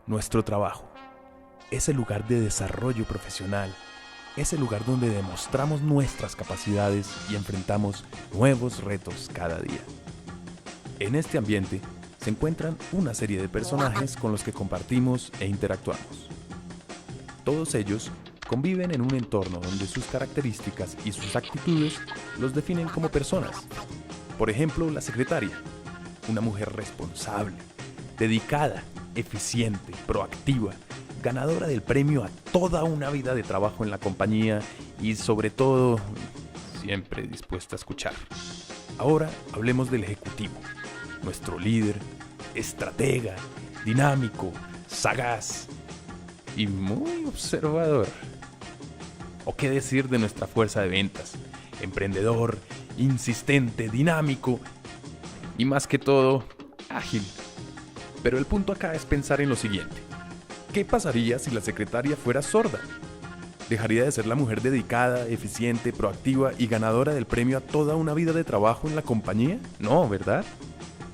Nuestro trabajo, ese lugar de desarrollo profesional, ese lugar donde demostramos nuestras capacidades y enfrentamos nuevos retos cada día. En este ambiente se encuentran una serie de personajes con los que compartimos e interactuamos. Todos ellos conviven en un entorno donde sus características y sus actitudes los definen como personas. Por ejemplo, la secretaria, una mujer responsable, dedicada, eficiente, proactiva, ganadora del premio a toda una vida de trabajo en la compañía y sobre todo, siempre dispuesta a escuchar. Ahora hablemos del ejecutivo, nuestro líder, estratega, dinámico, sagaz y muy observador. ¿O qué decir de nuestra fuerza de ventas? Emprendedor, insistente, dinámico y más que todo, ágil. Pero el punto acá es pensar en lo siguiente. ¿Qué pasaría si la secretaria fuera sorda? ¿Dejaría de ser la mujer dedicada, eficiente, proactiva y ganadora del premio a toda una vida de trabajo en la compañía? No, ¿verdad?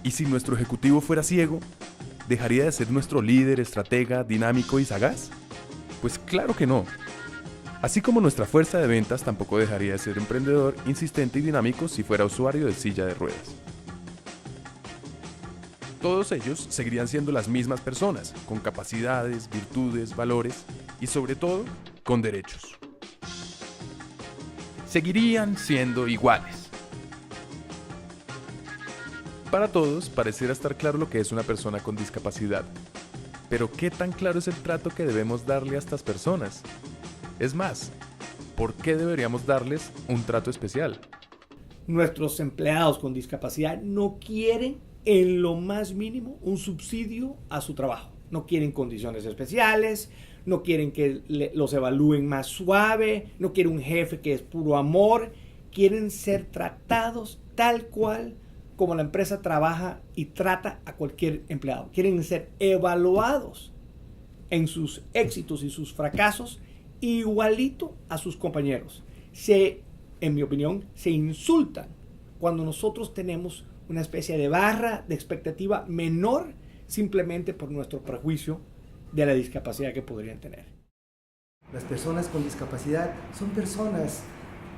¿Y si nuestro ejecutivo fuera ciego? ¿Dejaría de ser nuestro líder, estratega, dinámico y sagaz? Pues claro que no. Así como nuestra fuerza de ventas tampoco dejaría de ser emprendedor, insistente y dinámico si fuera usuario de silla de ruedas. Todos ellos seguirían siendo las mismas personas, con capacidades, virtudes, valores y sobre todo, con derechos. Seguirían siendo iguales. Para todos pareciera estar claro lo que es una persona con discapacidad. Pero ¿qué tan claro es el trato que debemos darle a estas personas? Es más, ¿por qué deberíamos darles un trato especial? Nuestros empleados con discapacidad no quieren en lo más mínimo un subsidio a su trabajo. No quieren condiciones especiales, no quieren que los evalúen más suave, no quieren un jefe que es puro amor, quieren ser tratados tal cual como la empresa trabaja y trata a cualquier empleado. Quieren ser evaluados en sus éxitos y sus fracasos igualito a sus compañeros. En mi opinión, se insultan cuando nosotros tenemos una especie de barra de expectativa menor simplemente por nuestro prejuicio de la discapacidad que podrían tener. Las personas con discapacidad son personas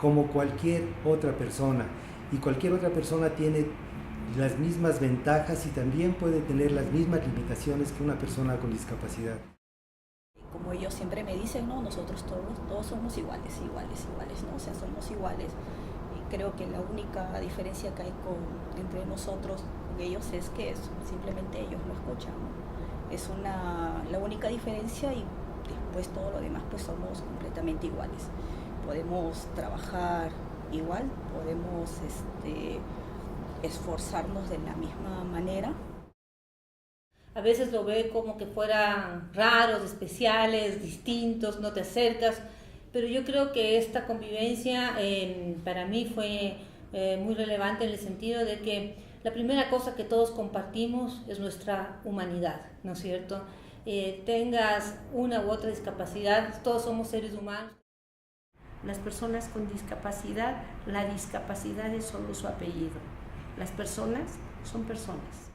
como cualquier otra persona y cualquier otra persona tiene las mismas ventajas y también puede tener las mismas limitaciones que una persona con discapacidad. Como ellos siempre me dicen, no, nosotros todos somos iguales, ¿no? O sea, somos iguales. Creo que la única diferencia que hay entre nosotros y ellos es que simplemente ellos lo escuchan, ¿no? Es la única diferencia y después todo lo demás pues somos completamente iguales. Podemos trabajar igual, podemos esforzarnos de la misma manera. A veces lo ve como que fueran raros, especiales, distintos, no te acercas. Pero yo creo que esta convivencia para mí fue muy relevante en el sentido de que la primera cosa que todos compartimos es nuestra humanidad, ¿no es cierto? Tengas una u otra discapacidad, todos somos seres humanos. Las personas con discapacidad, la discapacidad es solo su apellido. Las personas son personas.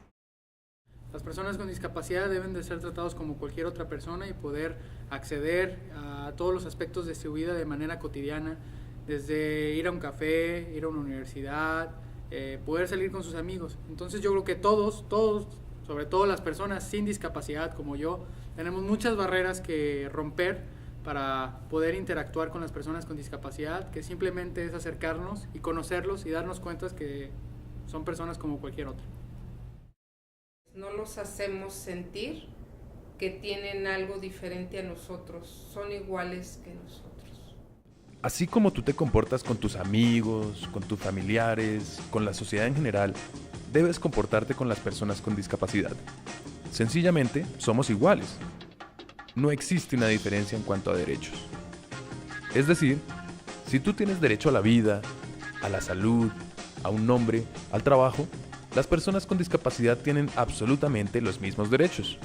Las personas con discapacidad deben de ser tratados como cualquier otra persona y poder acceder a todos los aspectos de su vida de manera cotidiana, desde ir a un café, ir a una universidad, poder salir con sus amigos. Entonces yo creo que todos, sobre todo las personas sin discapacidad como yo, tenemos muchas barreras que romper para poder interactuar con las personas con discapacidad, que simplemente es acercarnos y conocerlos y darnos cuenta que son personas como cualquier otra. No los hacemos sentir que tienen algo diferente a nosotros, son iguales que nosotros. Así como tú te comportas con tus amigos, con tus familiares, con la sociedad en general, debes comportarte con las personas con discapacidad. Sencillamente, somos iguales. No existe una diferencia en cuanto a derechos. Es decir, si tú tienes derecho a la vida, a la salud, a un nombre, al trabajo, las personas con discapacidad tienen absolutamente los mismos derechos.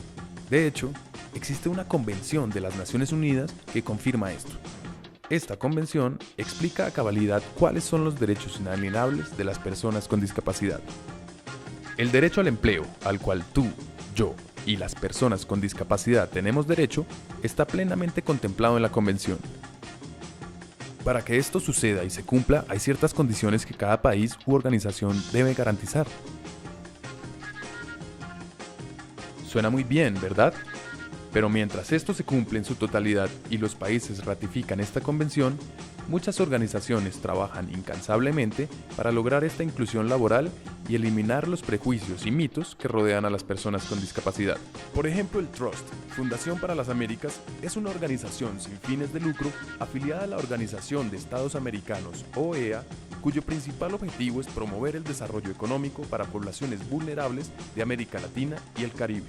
De hecho, existe una convención de las Naciones Unidas que confirma esto. Esta convención explica a cabalidad cuáles son los derechos inalienables de las personas con discapacidad. El derecho al empleo, al cual tú, yo y las personas con discapacidad tenemos derecho está plenamente contemplado en la Convención. Para que esto suceda y se cumpla, hay ciertas condiciones que cada país u organización debe garantizar. Suena muy bien, ¿verdad? Pero mientras esto se cumple en su totalidad y los países ratifican esta convención, muchas organizaciones trabajan incansablemente para lograr esta inclusión laboral y eliminar los prejuicios y mitos que rodean a las personas con discapacidad. Por ejemplo, el Trust, Fundación para las Américas, es una organización sin fines de lucro afiliada a la Organización de Estados Americanos, OEA, cuyo principal objetivo es promover el desarrollo económico para poblaciones vulnerables de América Latina y el Caribe.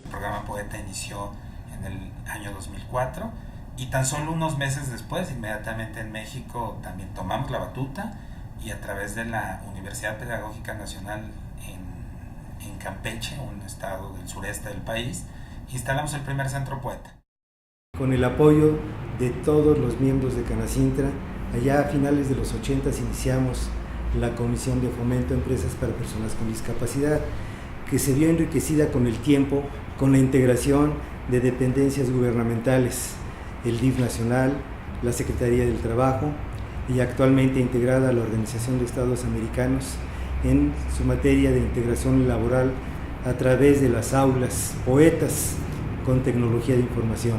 El programa Poeta inició en el año 2004 y tan solo unos meses después, inmediatamente en México, también tomamos la batuta y a través de la Universidad Pedagógica Nacional en Campeche, un estado del sureste del país, instalamos el primer centro Poeta. Con el apoyo de todos los miembros de Canacintra, allá a finales de los 80 iniciamos la Comisión de Fomento a Empresas para Personas con Discapacidad, que se vio enriquecida con el tiempo, con la integración de dependencias gubernamentales, el DIF nacional, la Secretaría del Trabajo y actualmente integrada a la Organización de Estados Americanos en su materia de integración laboral a través de las aulas poetas con tecnología de información.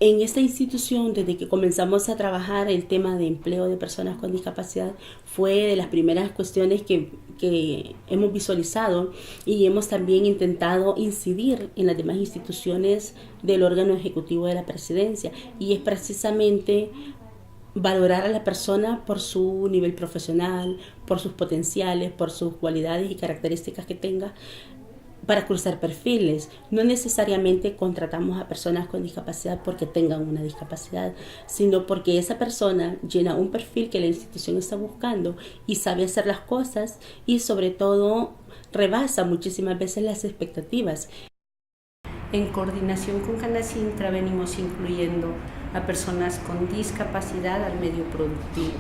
En esta institución, desde que comenzamos a trabajar el tema de empleo de personas con discapacidad, fue de las primeras cuestiones que hemos visualizado y hemos también intentado incidir en las demás instituciones del órgano ejecutivo de la presidencia, y es precisamente valorar a la persona por su nivel profesional, por sus potenciales, por sus cualidades y características que tenga, para cruzar perfiles. No necesariamente contratamos a personas con discapacidad porque tengan una discapacidad, sino porque esa persona llena un perfil que la institución está buscando y sabe hacer las cosas y sobre todo rebasa muchísimas veces las expectativas. En coordinación con Canacintra venimos incluyendo a personas con discapacidad al medio productivo.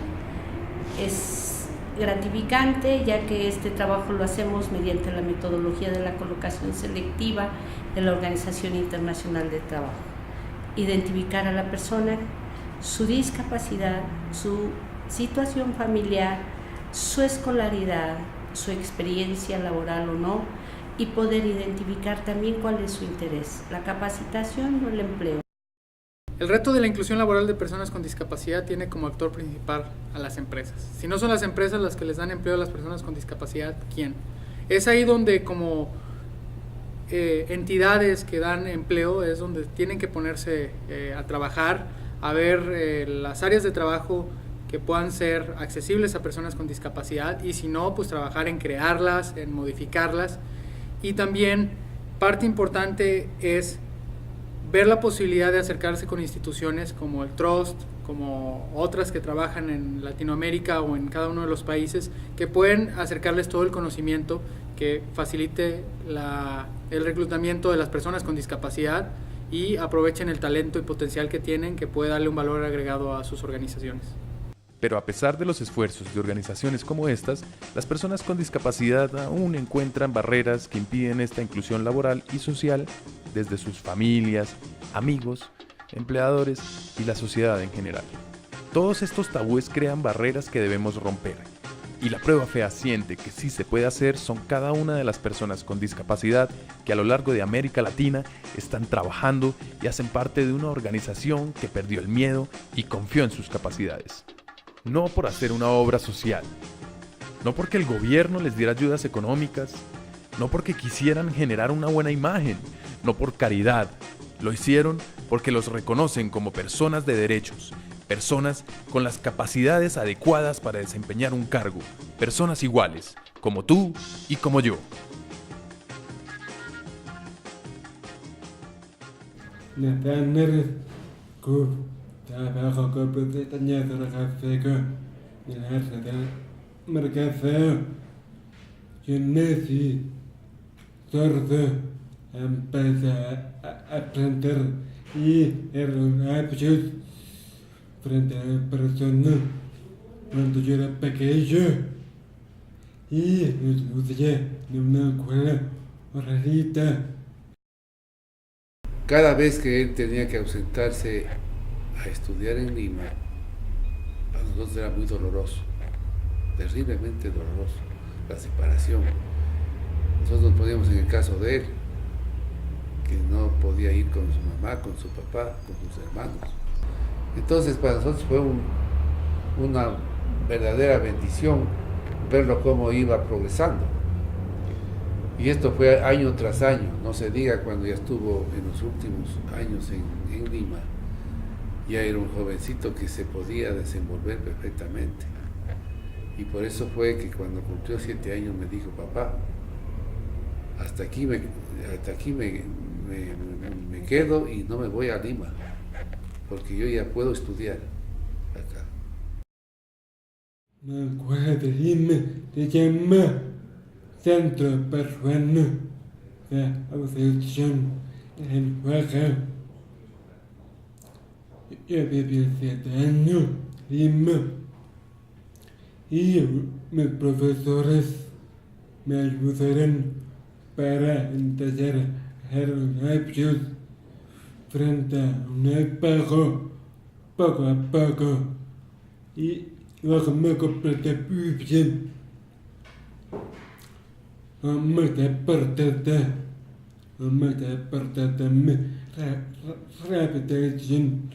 Es gratificante, ya que este trabajo lo hacemos mediante la metodología de la colocación selectiva de la Organización Internacional del Trabajo. Identificar a la persona, su discapacidad, su situación familiar, su escolaridad, su experiencia laboral o no, y poder identificar también cuál es su interés, la capacitación o el empleo. El reto de la inclusión laboral de personas con discapacidad tiene como actor principal a las empresas. Si no son las empresas las que les dan empleo a las personas con discapacidad, ¿quién? Es ahí donde como entidades que dan empleo es donde tienen que ponerse a trabajar, a ver las áreas de trabajo que puedan ser accesibles a personas con discapacidad, y si no, pues trabajar en crearlas, en modificarlas. Y también parte importante es ver la posibilidad de acercarse con instituciones como el Trust, como otras que trabajan en Latinoamérica o en cada uno de los países, que pueden acercarles todo el conocimiento que facilite el reclutamiento de las personas con discapacidad y aprovechen el talento y potencial que tienen, que puede darle un valor agregado a sus organizaciones. Pero a pesar de los esfuerzos de organizaciones como estas, las personas con discapacidad aún encuentran barreras que impiden esta inclusión laboral y social desde sus familias, amigos, empleadores y la sociedad en general. Todos estos tabúes crean barreras que debemos romper. Y la prueba fehaciente que sí se puede hacer son cada una de las personas con discapacidad que a lo largo de América Latina están trabajando y hacen parte de una organización que perdió el miedo y confió en sus capacidades. No por hacer una obra social, no porque el gobierno les diera ayudas económicas, no porque quisieran generar una buena imagen, no por caridad. Lo hicieron porque los reconocen como personas de derechos, personas con las capacidades adecuadas para desempeñar un cargo, personas iguales, como tú y como yo. Empecé a aprender y era una aptitud frente a personas cuando yo era pequeño y estudié en una escuela rarita. Cada vez que él tenía que ausentarse a estudiar en Lima, a nosotros era muy doloroso, terriblemente doloroso, la separación. Nosotros nos poníamos en el caso de él, que no podía ir con su mamá, con su papá, con sus hermanos. Entonces para nosotros fue una verdadera bendición verlo cómo iba progresando. Y esto fue año tras año, no se diga cuando ya estuvo en los últimos años en Lima. Ya era un jovencito que se podía desenvolver perfectamente. Y por eso fue que cuando cumplió 7 años me dijo, papá, hasta aquí me quedo y no me voy a Lima, porque yo ya puedo estudiar acá. Me acuerdo de Lima, se llama Centro Peruano de Audición en Oaxaca. Yo viví 7 años en Lima y mis profesores me ayudaron para empezar a hacer ejercicios frente a un espejo poco a poco y luego me completé muy bien. Me desperté rehabilitación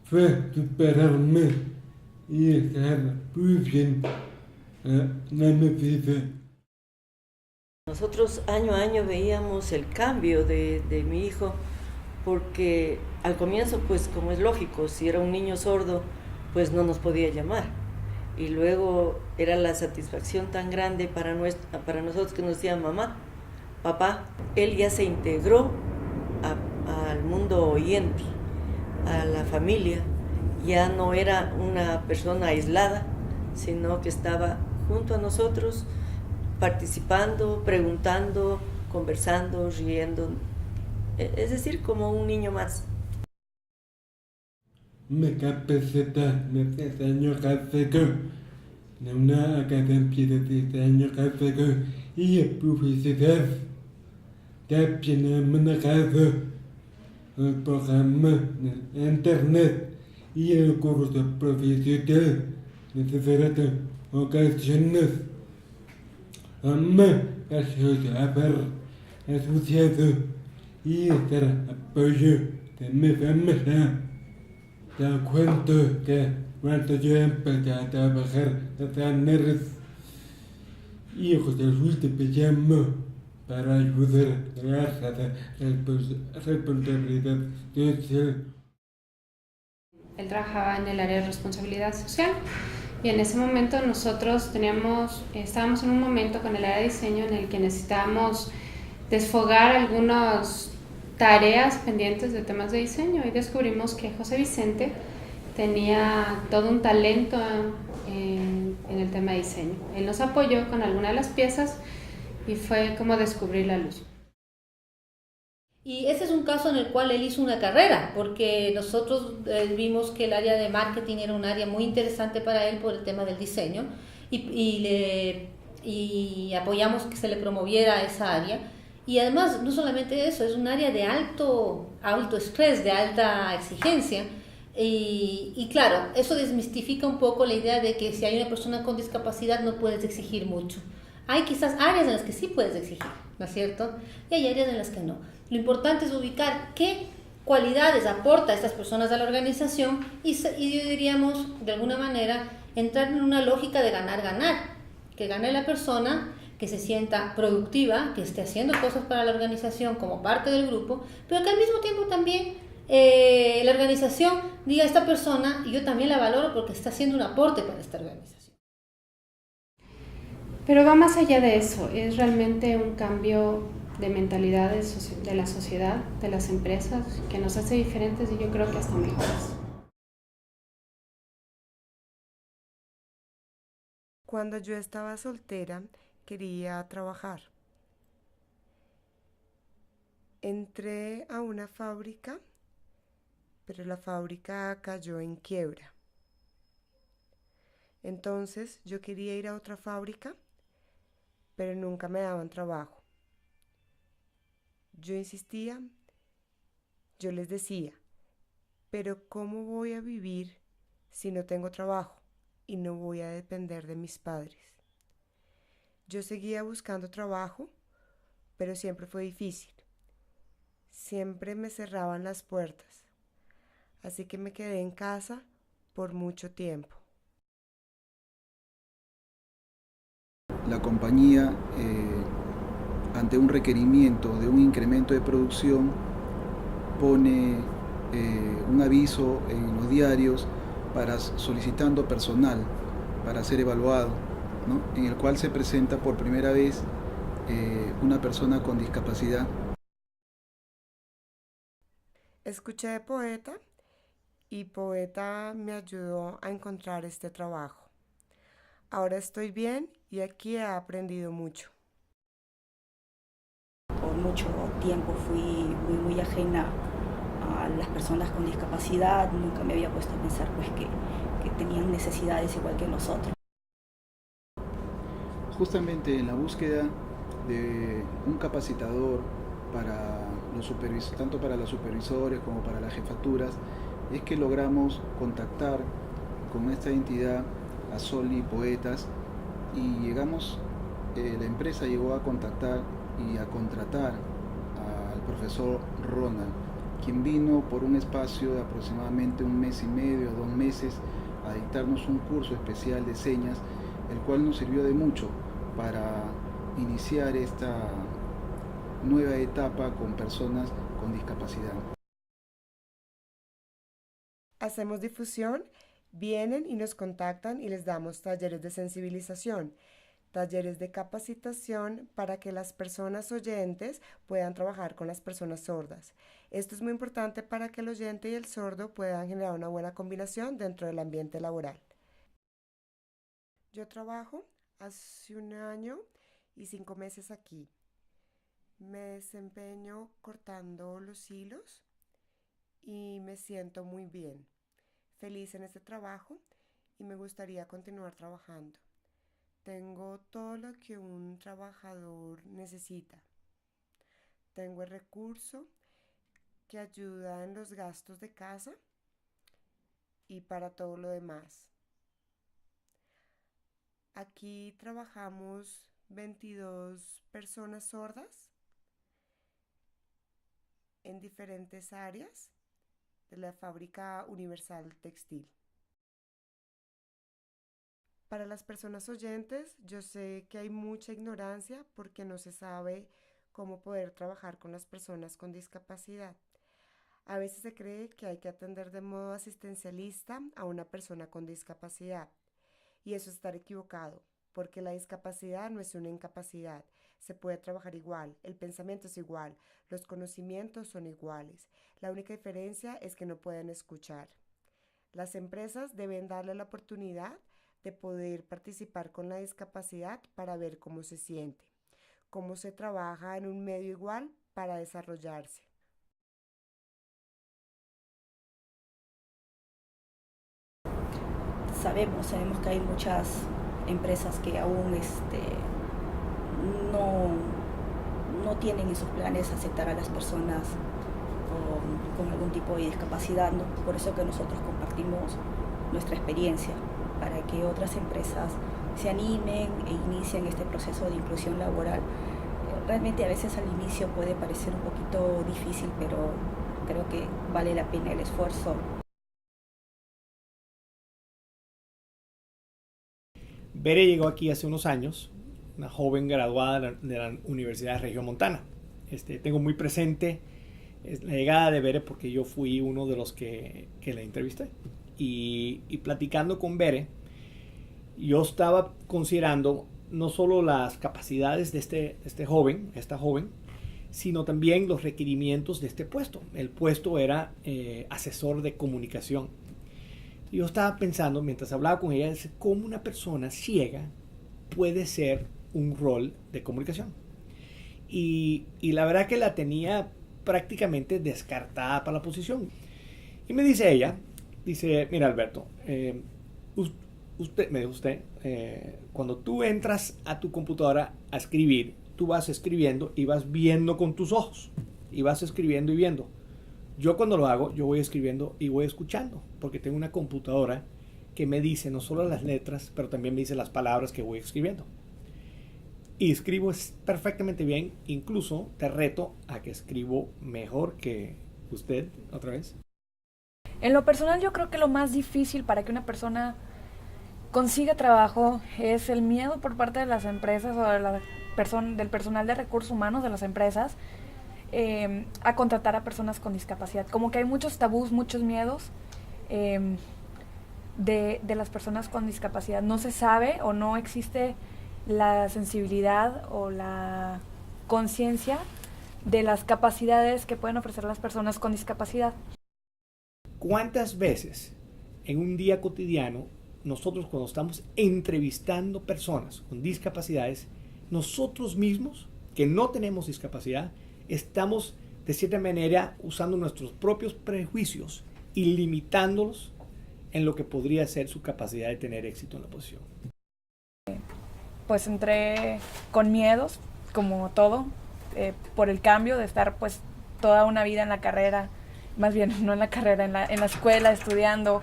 fue superarme y estar muy bien en mi vida. Nosotros año a año veíamos el cambio de mi hijo, porque al comienzo, pues como es lógico, si era un niño sordo, pues no nos podía llamar. Y luego era la satisfacción tan grande para nosotros que nos decían mamá, papá. Él ya se integró al mundo oyente, a la familia. Ya no era una persona aislada, sino que estaba junto a nosotros, participando, preguntando, conversando, riendo. Es decir, como un niño más. Me capacité en 10 años casi en una academia de 10 años casi y publicidad. También he manejado el programa de internet y el curso profesional de diferentes ocasiones. Gracias a haber asociado y estar apoyo de mi familia. Te cuento que cuando yo empecé a trabajar en Traneres, y José Luis me llamó para ayudar a la responsabilidad social. Él trabajaba en el área de responsabilidad social y en ese momento nosotros estábamos en un momento con el área de diseño en el que necesitábamos desfogar algunas tareas pendientes de temas de diseño y descubrimos que José Vicente tenía todo un talento en el tema de diseño. Él nos apoyó con alguna de las piezas y fue como descubrir la luz. Y ese es un caso en el cual él hizo una carrera, porque nosotros vimos que el área de marketing era un área muy interesante para él por el tema del diseño y apoyamos que se le promoviera esa área. Y además, no solamente eso, es un área de alto estrés, de alta exigencia. Y claro, eso desmistifica un poco la idea de que si hay una persona con discapacidad no puedes exigir mucho. Hay quizás áreas en las que sí puedes exigir, ¿no es cierto? Y hay áreas en las que no. Lo importante es ubicar qué cualidades aporta a estas personas a la organización y diríamos, de alguna manera, entrar en una lógica de ganar-ganar. Que gane la persona, que se sienta productiva, que esté haciendo cosas para la organización como parte del grupo, pero que al mismo tiempo también la organización diga a esta persona, y yo también la valoro porque está haciendo un aporte para esta organización. Pero va más allá de eso, es realmente un cambio de mentalidades de la sociedad, de las empresas, que nos hace diferentes y yo creo que hasta mejores. Cuando yo estaba soltera, quería trabajar. Entré a una fábrica, pero la fábrica cayó en quiebra. Entonces yo quería ir a otra fábrica, pero nunca me daban trabajo. Yo insistía, yo les decía, pero ¿cómo voy a vivir si no tengo trabajo y no voy a depender de mis padres? Yo seguía buscando trabajo, pero siempre fue difícil. Siempre me cerraban las puertas, así que me quedé en casa por mucho tiempo. La compañía, ante un requerimiento de un incremento de producción, pone un aviso en los diarios solicitando personal para ser evaluado, ¿no? En el cual se presenta por primera vez una persona con discapacidad. Escuché de Poeta y Poeta me ayudó a encontrar este trabajo. Ahora estoy bien y aquí he aprendido mucho. Por mucho tiempo fui muy ajena a las personas con discapacidad. Nunca me había puesto a pensar pues, que tenían necesidades igual que nosotros. Justamente en la búsqueda de un capacitador para tanto para los supervisores como para las jefaturas, es que logramos contactar con esta entidad a Soli Poetas y la empresa llegó a contactar y a contratar al profesor Ronald, quien vino por un espacio de aproximadamente 1 mes y medio, 2 meses, a dictarnos un curso especial de señas, el cual nos sirvió de mucho para iniciar esta nueva etapa con personas con discapacidad. Hacemos difusión, vienen y nos contactan y les damos talleres de sensibilización, talleres de capacitación para que las personas oyentes puedan trabajar con las personas sordas. Esto es muy importante para que el oyente y el sordo puedan generar una buena combinación dentro del ambiente laboral. Yo trabajo hace 1 año y 5 meses aquí. Me desempeño cortando los hilos y me siento muy bien, feliz en este trabajo y me gustaría continuar trabajando. Tengo todo lo que un trabajador necesita. Tengo el recurso que ayuda en los gastos de casa y para todo lo demás. Aquí trabajamos 22 personas sordas en diferentes áreas de la Fábrica Universal Textil. Para las personas oyentes, yo sé que hay mucha ignorancia porque no se sabe cómo poder trabajar con las personas con discapacidad. A veces se cree que hay que atender de modo asistencialista a una persona con discapacidad, y eso es estar equivocado, porque la discapacidad no es una incapacidad. Se puede trabajar igual, el pensamiento es igual, los conocimientos son iguales. La única diferencia es que no pueden escuchar. Las empresas deben darle la oportunidad de poder participar con la discapacidad para ver cómo se siente, cómo se trabaja en un medio igual para desarrollarse. Sabemos que hay muchas empresas que aún no tienen en sus planes aceptar a las personas con algún tipo de discapacidad, ¿no? Por eso que nosotros compartimos nuestra experiencia, para que otras empresas se animen e inicien este proceso de inclusión laboral. Realmente a veces al inicio puede parecer un poquito difícil, pero creo que vale la pena el esfuerzo. Bere llegó aquí hace unos años, una joven graduada de la Universidad de Regiomontana. Tengo muy presente la llegada de Bere porque yo fui uno de los que la entrevisté. Y platicando con Bere, yo estaba considerando no solo las capacidades de esta joven, sino también los requerimientos de este puesto. El puesto era asesor de comunicación. Yo estaba pensando, mientras hablaba con ella, cómo una persona ciega puede ser un rol de comunicación. Y la verdad que la tenía prácticamente descartada para la posición. Y me dice ella, mira Alberto, cuando tú entras a tu computadora a escribir, tú vas escribiendo y vas viendo con tus ojos. y vas escribiendo y viendo. Yo cuando lo hago, yo voy escribiendo y voy escuchando, porque tengo una computadora que me dice no solo las letras, pero también me dice las palabras que voy escribiendo. Y escribo perfectamente bien, incluso te reto a que escribo mejor que usted otra vez. En lo personal yo creo que lo más difícil para que una persona consiga trabajo es el miedo por parte de las empresas o del personal de recursos humanos de las empresas a contratar a personas con discapacidad. Como que hay muchos tabús, muchos miedos de las personas con discapacidad. No se sabe o no existe la sensibilidad o la conciencia de las capacidades que pueden ofrecer las personas con discapacidad. ¿Cuántas veces en un día cotidiano nosotros cuando estamos entrevistando personas con discapacidades, nosotros mismos que no tenemos discapacidad, estamos de cierta manera usando nuestros propios prejuicios y limitándolos en lo que podría ser su capacidad de tener éxito en la posición? Pues entré con miedos, como todo, por el cambio de estar pues toda una vida en la carrera, más bien no en la carrera, en la escuela estudiando,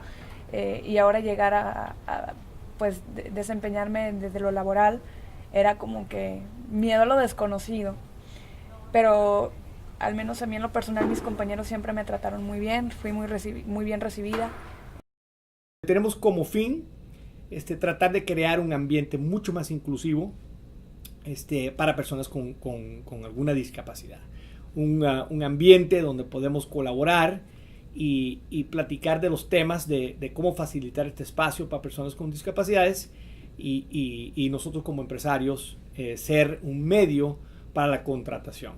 y ahora llegar a pues desempeñarme desde lo laboral era como que miedo a lo desconocido, pero al menos a mí en lo personal mis compañeros siempre me trataron muy bien, fui muy bien recibida. Tenemos como fin tratar de crear un ambiente mucho más inclusivo para personas con alguna discapacidad. Un ambiente donde podemos colaborar y platicar de los temas de cómo facilitar este espacio para personas con discapacidades y nosotros como empresarios ser un medio para la contratación.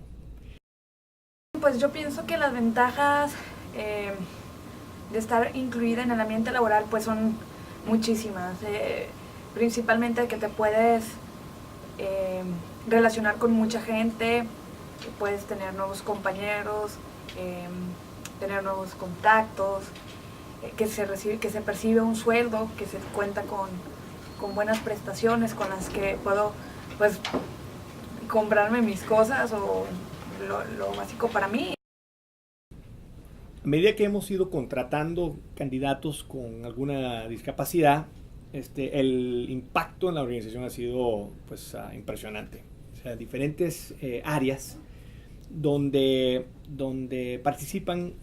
Pues yo pienso que las ventajas de estar incluida en el ambiente laboral pues son muchísimas, principalmente que te puedes relacionar con mucha gente, que puedes tener nuevos compañeros, tener nuevos contactos, que se percibe un sueldo, que se cuenta con buenas prestaciones con las que puedo pues comprarme mis cosas o lo básico para mí. A medida que hemos ido contratando candidatos con alguna discapacidad, el impacto en la organización ha sido pues, impresionante. O sea, diferentes áreas donde participan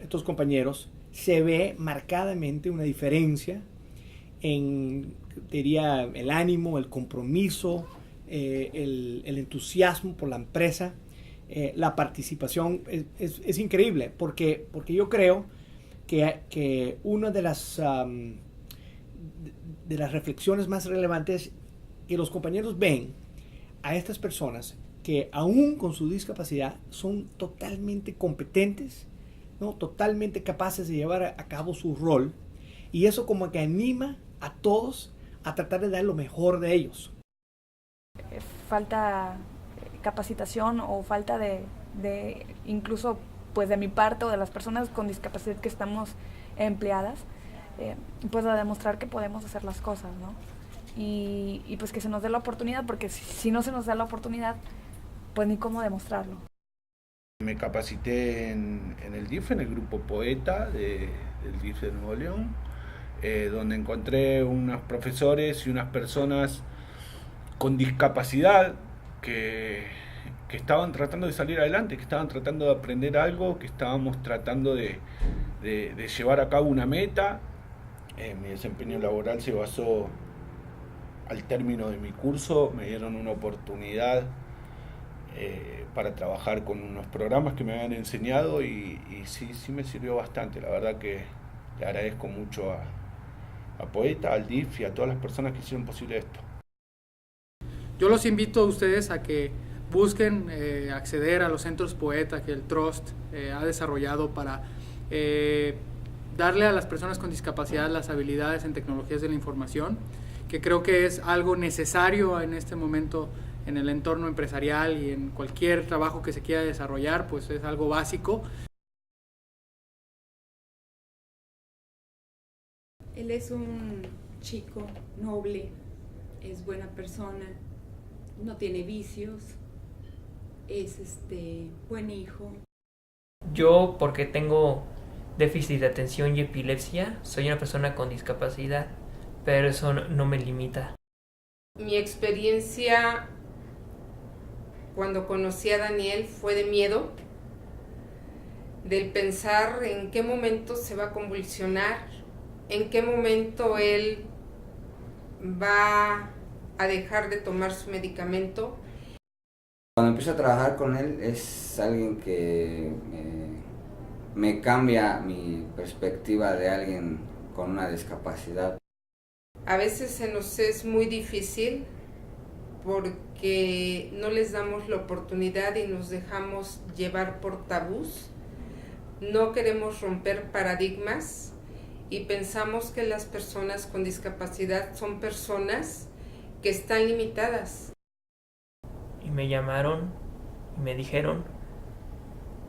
estos compañeros, se ve marcadamente una diferencia en, diría, el ánimo, el compromiso, el entusiasmo por la empresa. La participación es increíble porque yo creo que una de las reflexiones más relevantes que los compañeros ven a estas personas que aún con su discapacidad son totalmente competentes, ¿no? Totalmente capaces de llevar a cabo su rol, y eso como que anima a todos a tratar de dar lo mejor de ellos. Falta capacitación o falta de incluso pues de mi parte o de las personas con discapacidad que estamos empleadas, pues a demostrar que podemos hacer las cosas, ¿no? Y pues que se nos dé la oportunidad, porque si no se nos da la oportunidad, pues ni cómo demostrarlo. Me capacité en el DIF, en el grupo Poeta del DIF de Nuevo León, donde encontré unos profesores y unas personas con discapacidad que estaban tratando de salir adelante, que estaban tratando de aprender algo, que estábamos tratando de llevar a cabo una meta. Mi desempeño laboral se basó, al término de mi curso, me dieron una oportunidad para trabajar con unos programas que me habían enseñado y sí me sirvió bastante. La verdad que le agradezco mucho a Poeta, al DIF y a todas las personas que hicieron posible esto. Yo los invito a ustedes a que busquen acceder a los centros Poeta que el Trust ha desarrollado para darle a las personas con discapacidad las habilidades en tecnologías de la información, que creo que es algo necesario en este momento en el entorno empresarial y en cualquier trabajo que se quiera desarrollar, pues es algo básico. Él es un chico noble, es buena persona, no tiene vicios, es buen hijo. Yo, porque tengo déficit de atención y epilepsia, soy una persona con discapacidad, pero eso no me limita. Mi experiencia cuando conocí a Daniel fue de miedo, del pensar en qué momento se va a convulsionar, en qué momento él va a dejar de tomar su medicamento. Cuando empiezo a trabajar con él es alguien que me cambia mi perspectiva de alguien con una discapacidad. A veces se nos es muy difícil porque no les damos la oportunidad y nos dejamos llevar por tabús. No queremos romper paradigmas y pensamos que las personas con discapacidad son personas que están limitadas. Y me llamaron y me dijeron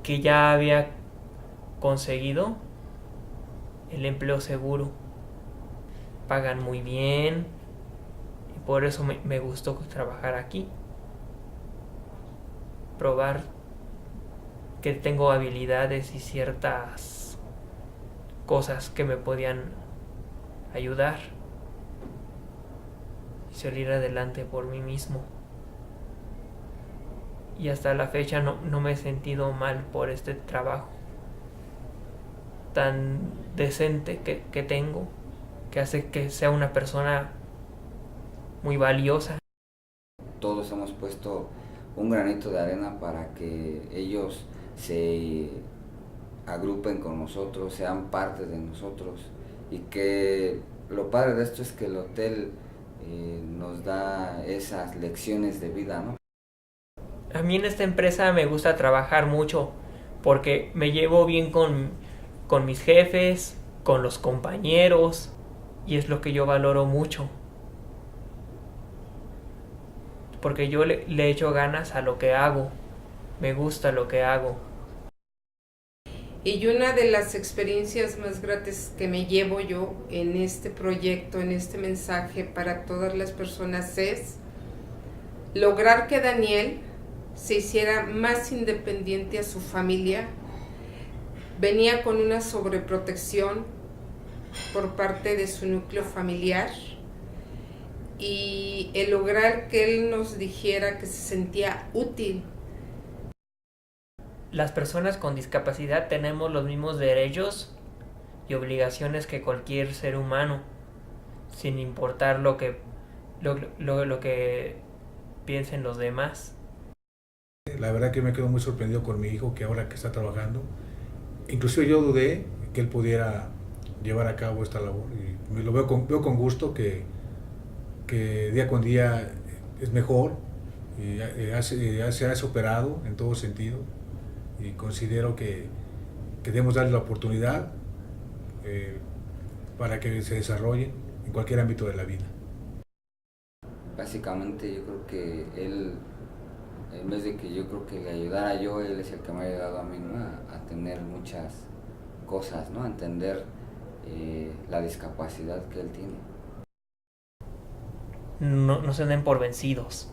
que ya había conseguido el empleo seguro. Pagan muy bien y por eso me gustó trabajar aquí. Probar que tengo habilidades y ciertas cosas que me podían ayudar y salir adelante por mí mismo. Y hasta la fecha no me he sentido mal por este trabajo tan decente que tengo, que hace que sea una persona muy valiosa. Todos hemos puesto un granito de arena para que ellos se agrupen con nosotros, sean parte de nosotros, y que lo padre de esto es que el hotel nos da esas lecciones de vida, ¿no? A mí en esta empresa me gusta trabajar mucho porque me llevo bien con mis jefes, con los compañeros, y es lo que yo valoro mucho. Porque yo le echo ganas a lo que hago, me gusta lo que hago. Y una de las experiencias más gratas que me llevo yo en este proyecto, en este mensaje para todas las personas es lograr que Daniel se hiciera más independiente a su familia. Venía con una sobreprotección por parte de su núcleo familiar y el lograr que él nos dijera que se sentía útil. Las personas con discapacidad tenemos los mismos derechos y obligaciones que cualquier ser humano, sin importar lo que piensen los demás. La verdad que me quedo muy sorprendido con mi hijo, que ahora que está trabajando, inclusive yo dudé que él pudiera llevar a cabo esta labor, y me lo veo con gusto que día con día es mejor, y se ha superado en todo sentido, y considero que debemos darle la oportunidad para que se desarrolle en cualquier ámbito de la vida. Básicamente yo creo que él, en vez de que yo creo que le ayudara yo, él es el que me ha ayudado a mí, ¿no? a tener muchas cosas, ¿no? A entender la discapacidad que él tiene. No se den por vencidos.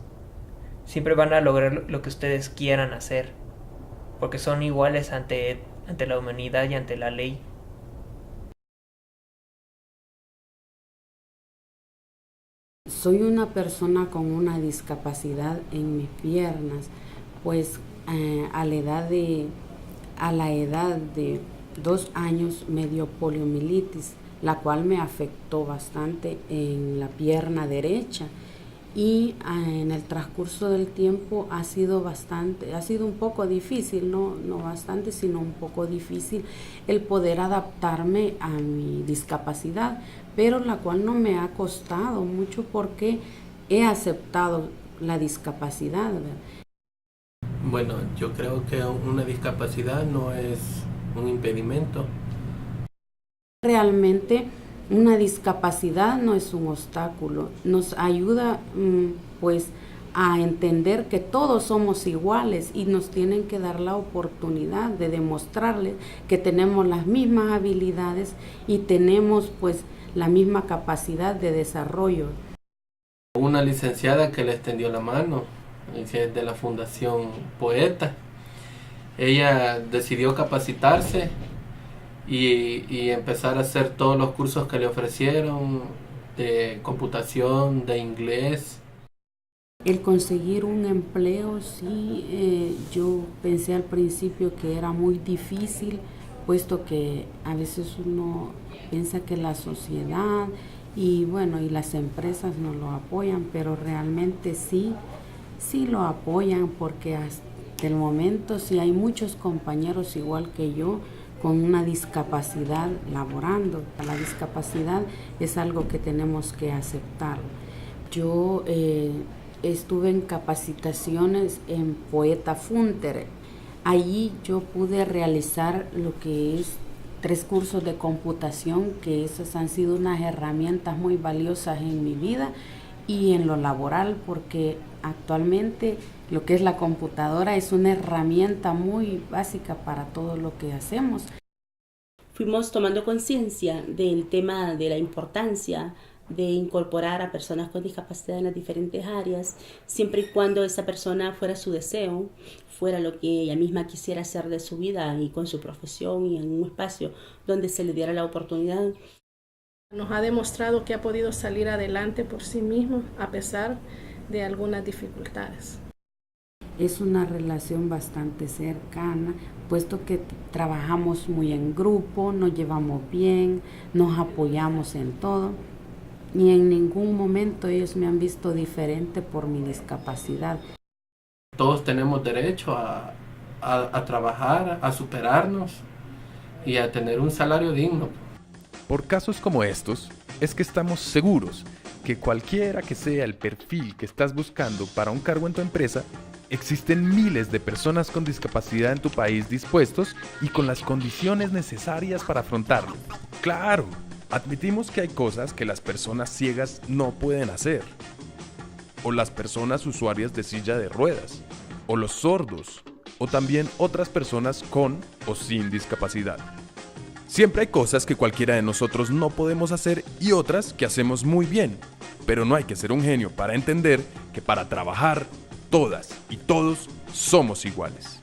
Siempre van a lograr lo que ustedes quieran hacer, porque son iguales ante la humanidad y ante la ley. Soy una persona con una discapacidad en mis piernas, pues a la edad de 2 años me dio poliomielitis, la cual me afectó bastante en la pierna derecha, y en el transcurso del tiempo ha sido un poco difícil, no bastante, sino un poco difícil el poder adaptarme a mi discapacidad, pero la cual no me ha costado mucho porque he aceptado la discapacidad, ¿verdad? Bueno, yo creo que una discapacidad no es un impedimento. Realmente una discapacidad no es un obstáculo, nos ayuda pues a entender que todos somos iguales y nos tienen que dar la oportunidad de demostrarles que tenemos las mismas habilidades y tenemos pues la misma capacidad de desarrollo. Una licenciada que le extendió la mano, de la Fundación Poeta, ella decidió capacitarse y empezar a hacer todos los cursos que le ofrecieron de computación, de inglés. El conseguir un empleo, sí, yo pensé al principio que era muy difícil, puesto que a veces uno piensa que la sociedad y bueno, y las empresas no lo apoyan, pero realmente sí lo apoyan, porque hasta el momento sí hay muchos compañeros igual que yo con una discapacidad laborando. La discapacidad es algo que tenemos que aceptar. Yo estuve en capacitaciones en Poeta Funter. Allí yo pude realizar lo que es 3 cursos de computación, que esas han sido unas herramientas muy valiosas en mi vida y en lo laboral, porque actualmente lo que es la computadora es una herramienta muy básica para todo lo que hacemos. Fuimos tomando conciencia del tema de la importancia de incorporar a personas con discapacidad en las diferentes áreas, siempre y cuando esa persona fuera su deseo, fuera lo que ella misma quisiera hacer de su vida y con su profesión, y en un espacio donde se le diera la oportunidad. Nos ha demostrado que ha podido salir adelante por sí mismo a pesar de algunas dificultades. Es una relación bastante cercana, puesto que trabajamos muy en grupo, nos llevamos bien, nos apoyamos en todo. Y en ningún momento ellos me han visto diferente por mi discapacidad. Todos tenemos derecho a trabajar, a superarnos y a tener un salario digno. Por casos como estos, es que estamos seguros que cualquiera que sea el perfil que estás buscando para un cargo en tu empresa, existen miles de personas con discapacidad en tu país dispuestos y con las condiciones necesarias para afrontarlo. ¡Claro! Admitimos que hay cosas que las personas ciegas no pueden hacer, o las personas usuarias de silla de ruedas, o los sordos, o también otras personas con o sin discapacidad. Siempre hay cosas que cualquiera de nosotros no podemos hacer y otras que hacemos muy bien, pero no hay que ser un genio para entender que para trabajar, todas y todos somos iguales.